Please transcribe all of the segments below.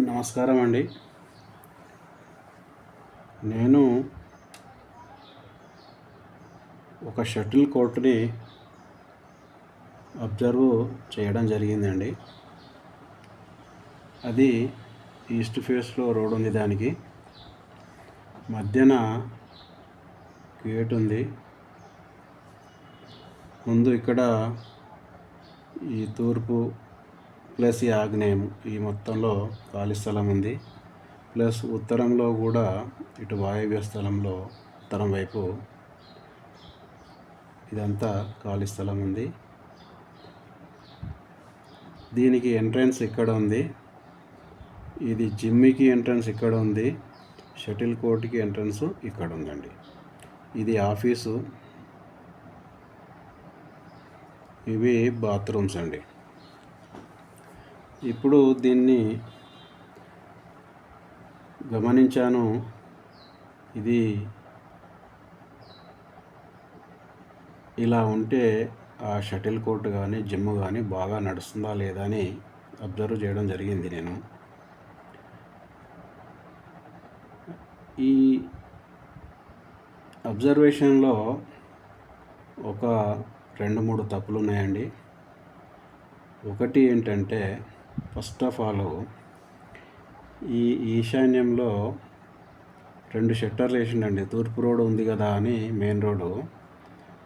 నమస్కారం అండి. నేను ఒక షటిల్ కోర్ట్‌ని అబ్జర్వ్ చేయడం జరిగిందండి. అది ఈస్ట్ ఫేస్‌లో రోడ్ ఉంది. దానికి మధ్యన గేట్ ఉంది. ముందు ఇక్కడ ఈ తూర్పు ప్లస్ ఈ ఆగ్నేయం ఈ మొత్తంలో ఖాళీ స్థలం ఉంది. ప్లస్ ఉత్తరంలో కూడా ఇటు వాయవ్య స్థలంలో ఉత్తరం వైపు ఇదంతా ఖాళీ స్థలం ఉంది. దీనికి ఎంట్రన్స్ ఇక్కడ ఉంది. ఇది జిమ్కి ఎంట్రన్స్ ఇక్కడ ఉంది. షటిల్ కోర్ట్కి ఎంట్రన్స్ ఇక్కడ ఉందండి. ఇది ఆఫీసు. ఇవి బాత్రూమ్స్ అండి. ఇప్పుడు దీన్ని గమనించాను. ఇది ఇలా ఉంటే ఆ షటిల్ కోర్ట్ కానీ జిమ్ కానీ బాగా నడుస్తుందా లేదా అని అబ్జర్వ్ చేయడం జరిగింది. నేను ఈ అబ్జర్వేషన్లో ఒక 2-3 తప్పులు ఉన్నాయండి. ఒకటి ఏంటంటే, ఫస్ట్ ఆఫ్ ఆల్ ఈ ఈశాన్యంలో 2 షట్టర్లు వేసిండండి. తూర్పు రోడ్డు ఉంది కదా అని మెయిన్ రోడ్డు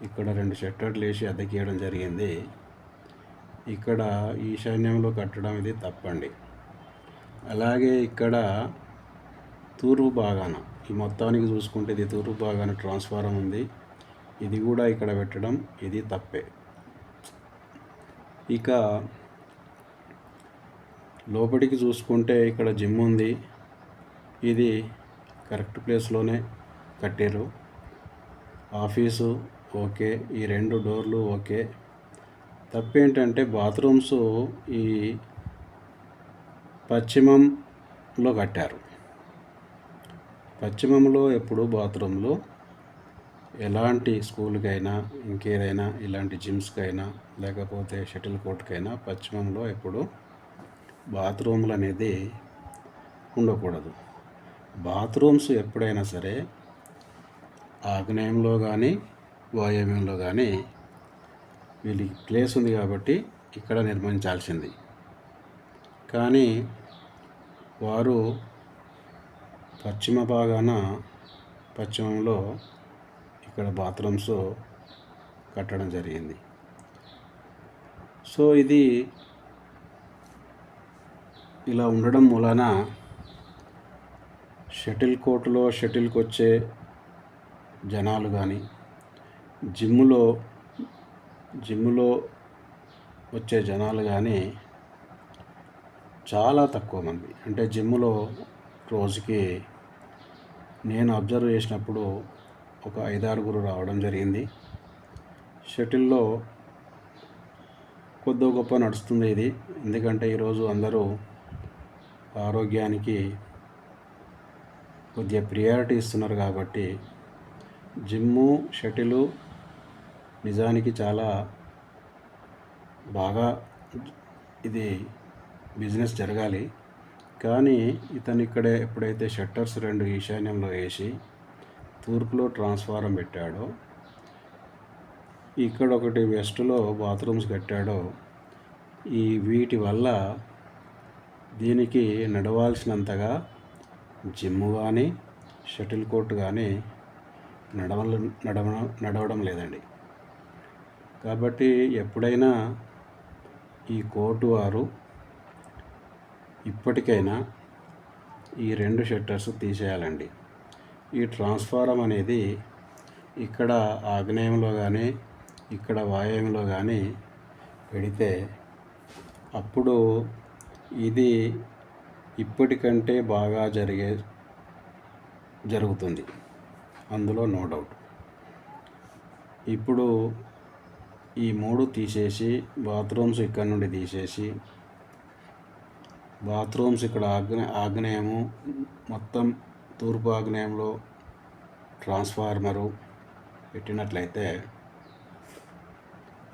ఇక్కడ 2 షట్టర్లు వేసి అద్దెకియడం జరిగింది. ఇక్కడ ఈశాన్యంలో కట్టడం ఇది తప్పండి. అలాగే ఇక్కడ తూర్పు భాగాన ఈ మొత్తానికి చూసుకుంటే ఇది తూర్పు భాగాన ట్రాన్స్ఫారం ఉంది. ఇది కూడా ఇక్కడ పెట్టడం ఇది తప్పే. ఇక లోపలికి చూసుకుంటే ఇక్కడ జిమ్ ఉంది. ఇది కరెక్ట్ ప్లేస్లోనే కట్టారు. ఆఫీసు ఓకే, ఈ 2 డోర్లు ఓకే. తప్పేంటంటే బాత్రూమ్స్ ఈ పశ్చిమంలో కట్టారు. పశ్చిమంలో ఎప్పుడు బాత్రూమ్లు ఎలాంటి స్కూల్కైనా ఇంకేదైనా ఇలాంటి జిమ్స్కైనా లేకపోతే షటిల్ కోర్ట్కైనా పశ్చిమంలో ఎప్పుడు బాత్రూమ్లు అనేది ఉండకూడదు. బాత్రూమ్స్ ఎప్పుడైనా సరే ఆగ్నేయంలో కానీ వాయవ్యంలో కానీ వీళ్ళకి ప్లేస్ ఉంది కాబట్టి ఇక్కడ నిర్మించాల్సింది. కానీ వారు పశ్చిమంలో ఇక్కడ బాత్రూమ్స్ కట్టడం జరిగింది. సో ఇది ఇలా ఉండడం మూలాన షటిల్ కోర్టులో షటిల్కి వచ్చే జనాలు కానీ జిమ్ములో వచ్చే జనాలు కానీ చాలా తక్కువ మంది. అంటే జిమ్ములో రోజుకి నేను అబ్జర్వ్ చేసినప్పుడు ఒక 5-6 రావడం జరిగింది. షటిల్లో కొద్దో గొప్ప నడుస్తుంది ఇది. ఎందుకంటే ఈరోజు అందరూ ఆరోగ్యానికి కొద్దిగా ప్రియారిటీ ఇస్తున్నారు కాబట్టి జిమ్ము షటిలు నిజానికి చాలా బాగా ఇది బిజినెస్ జరగాలి. కానీ ఇతను ఇక్కడే ఎప్పుడైతే షట్టర్స్ 2 ఈశాన్యంలో వేసి తూర్పులో ట్రాన్స్ఫారం పెట్టాడో, ఇక్కడ ఒకటి వెస్ట్లో బాత్రూమ్స్ కట్టాడో, వీటి వల్ల దీనికి నడవాల్సినంతగా జిమ్ కానీ షటిల్ కోర్ట్ కానీ నడవడం లేదండి. కాబట్టి ఎప్పుడైనా ఈ కోర్టు వారు ఇప్పటికైనా ఈ 2 షట్టర్స్ తీసేయాలండి. ఈ ట్రాన్స్ఫారం అనేది ఇక్కడ ఆగ్నేయంలో కానీ ఇక్కడ వాయవ్యంలో కానీ పెడితే అప్పుడు ఇది ఇప్పటికంటే బాగా జరుగుతుంది. అందులో నో డౌట్. ఇప్పుడు ఈ 3 తీసేసి బాత్రూమ్స్ ఇక్కడ నుండి తీసేసి బాత్రూమ్స్ ఇక్కడ ఆగ్నేయము మొత్తం తూర్పు ఆగ్నేయంలో ట్రాన్స్ఫార్మరు పెట్టినట్లయితే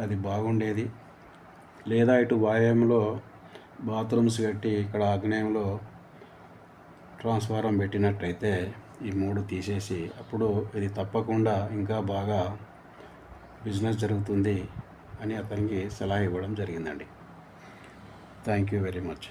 అది బాగుండేది. లేదా ఇటు వాయవ్యంలో బాత్రూమ్స్ కట్టి ఇక్కడ ఆగ్నేయంలో ట్రాన్స్ఫారం పెట్టినట్టయితే ఈ 3 తీసేసి అప్పుడు ఇది తప్పకుండా ఇంకా బాగా బిజినెస్ జరుగుతుంది అని అతనికి సలహా ఇవ్వడం జరిగిందండి. Thank you very much.